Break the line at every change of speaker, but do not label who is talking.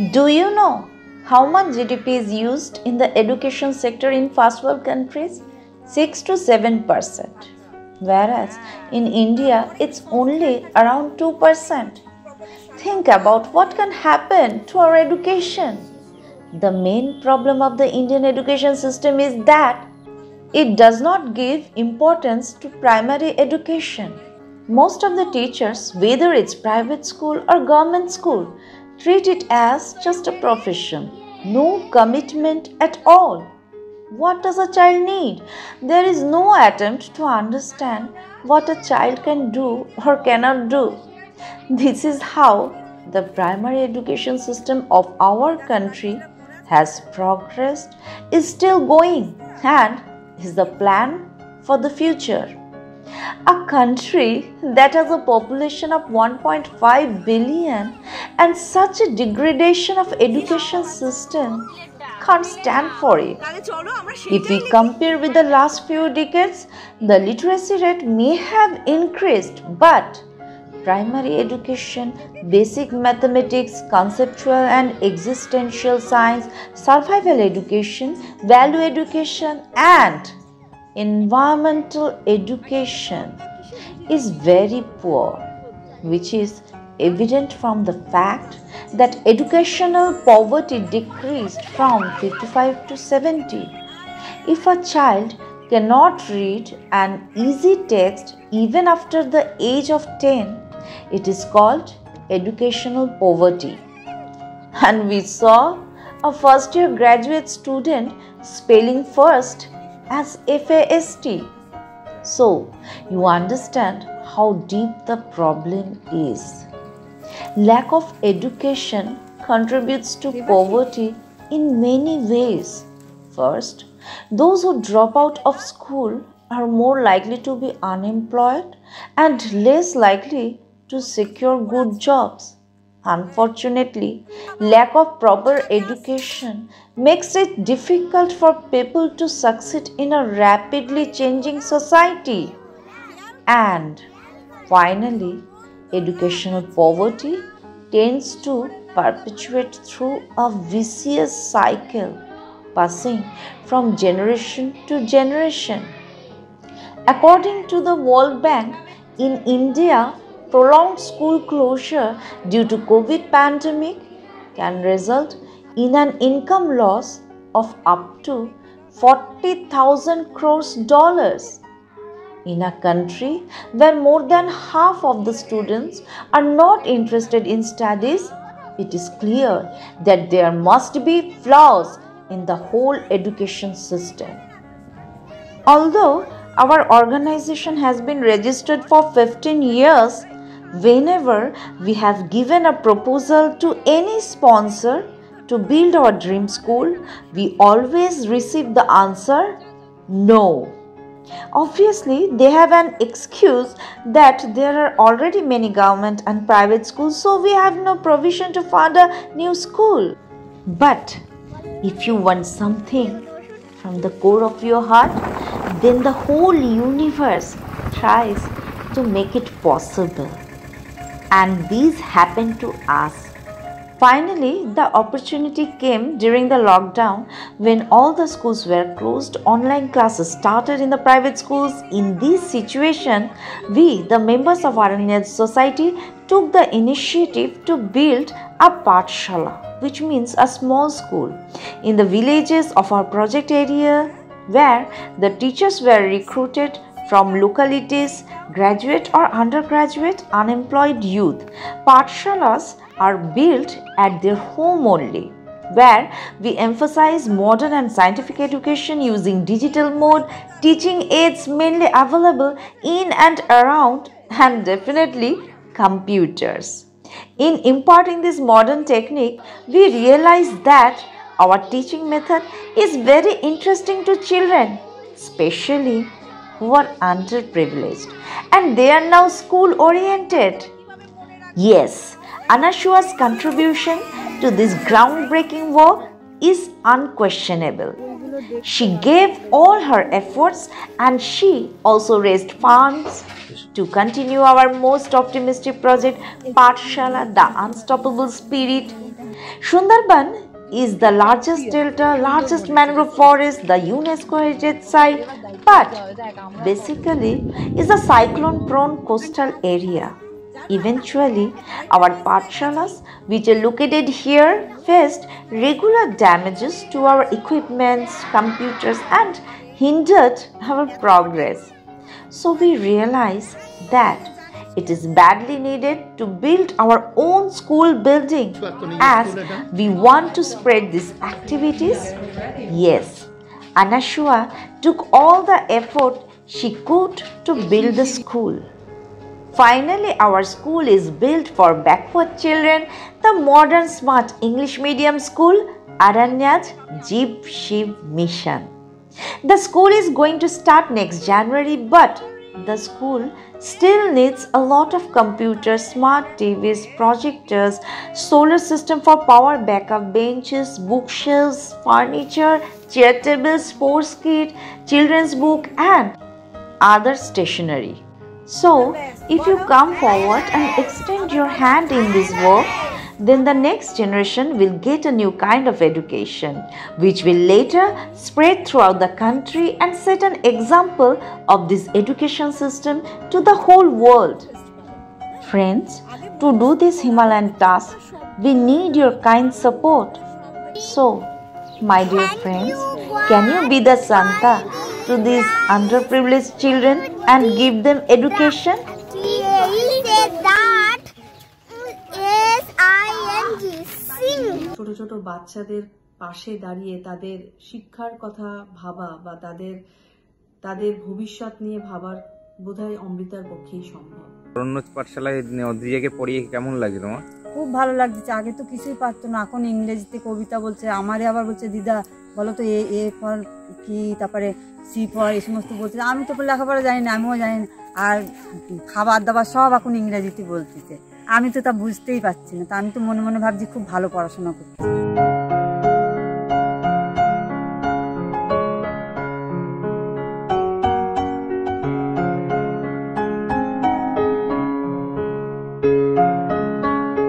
Do you know how much GDP is used in the education sector in first world countries? 6 to 7%. Whereas in India, it's only around 2%. Think about what can happen to our education. The main problem of the Indian education system is that it does not give importance to primary education. Most of the teachers, whether it's private school or government school, treat it as just a profession. No commitment at all. What does a child need? There is no attempt to understand what a child can do or cannot do. This is how the primary education system of our country has progressed, is still going, and is the plan for the future. A country that has a population of 1.5 billion and such a degradation of education system can't stand for it. If we compare with the last few decades, the literacy rate may have increased, but primary education, basic mathematics, conceptual and existential science, survival education, value education and environmental education is very poor, which is evident from the fact that educational poverty decreased from 55 to 70. If a child cannot read an easy text even after the age of 10, it is called educational poverty. And we saw a first year graduate student spelling first as FAST. So, you understand how deep the problem is. Lack of education contributes to poverty in many ways. First, those who drop out of school are more likely to be unemployed and less likely to secure good jobs. Unfortunately, lack of proper education makes it difficult for people to succeed in a rapidly changing society. And finally, educational poverty tends to perpetuate through a vicious cycle, passing from generation to generation. According to the World Bank, in India, prolonged school closure due to COVID pandemic can result in an income loss of up to 40,000 crores dollars. In a country where more than half of the students are not interested in studies, it is clear that there must be flaws in the whole education system. Although our organization has been registered for 15 years, whenever we have given a proposal to any sponsor to build our dream school, we always receive the answer, no. Obviously, they have an excuse that there are already many government and private schools, so we have no provision to fund a new school. But if you want something from the core of your heart, then the whole universe tries to make it possible. And these happened to us. Finally, the opportunity came during the lockdown when all the schools were closed. Online classes started in the private schools. In this situation, we, the members of Aranya Society, took the initiative to build a Pathshala, which means a small school, in the villages of our project area, where the teachers were recruited from localities, graduate or undergraduate unemployed youth. Pathshalas are built at their home only, where we emphasize modern and scientific education using digital mode, teaching aids mainly available in and around, and definitely computers. In imparting this modern technique, we realize that our teaching method is very interesting to children, especially who are underprivileged, and they are now school oriented. Yes, Anashua's contribution to this groundbreaking work is unquestionable. She gave all her efforts and she also raised funds to continue our most optimistic project, Pathshala, the Unstoppable Spirit. Sundarban is the largest delta, largest mangrove forest, the UNESCO heritage site, but basically is a cyclone-prone coastal area. Eventually, our pathshalas, which are located here, faced regular damages to our equipments, computers, and hindered our progress. So we realized that it is badly needed to build our own school building as we want to spread these activities. Yes, Anashua took all the effort she could to build the school. Finally, our school is built for backward children, the modern smart English medium school, Aranyaj Jeev Shiv Mission. The school is going to start next January, but the school still needs a lot of computers, smart TVs, projectors, solar system for power backup, benches, bookshelves, furniture, chair tables, sports kit, children's book and other stationery. So, if you come forward and extend your hand in this work, then the next generation will get a new kind of education, which will later spread throughout the country and set an example of this education system to the whole world. Friends, to do this Himalayan task, we need your kind support. So, my dear friends, can you be the Santa to these underprivileged children and give them education?
ছোট ছোট বাচ্চাদের পাশে দাঁড়িয়ে তাদের শিক্ষার কথা ভাবা বা তাদের ভবিষ্যৎ নিয়ে ভাবার বোধহয় অমৃতার পক্ষেই সম্ভব।
অন্য পাঠশালায় নদিয়াকে পড়িয়ে কেমন লাগে তোমার?
খুব ভালো লাগছে। আগে তো কিছুই পারতো না, এখন ইংরেজিতে কবিতা বলছে। আমারে আবার বলছে দিদা বলো তো এ ফর কি, তারপরে সি ফর, এই সমস্ত বলছে। আমি তো লেখাপড়া জানি না, আমিও জানি না। আর খাবার দাবার সব এখন ইংরেজিতে বলতেছে, আমি তো তা বুঝতেই পারছি না। তা আমি তো মনে মনে ভাবছি খুব ভালো পড়াশোনা করছি।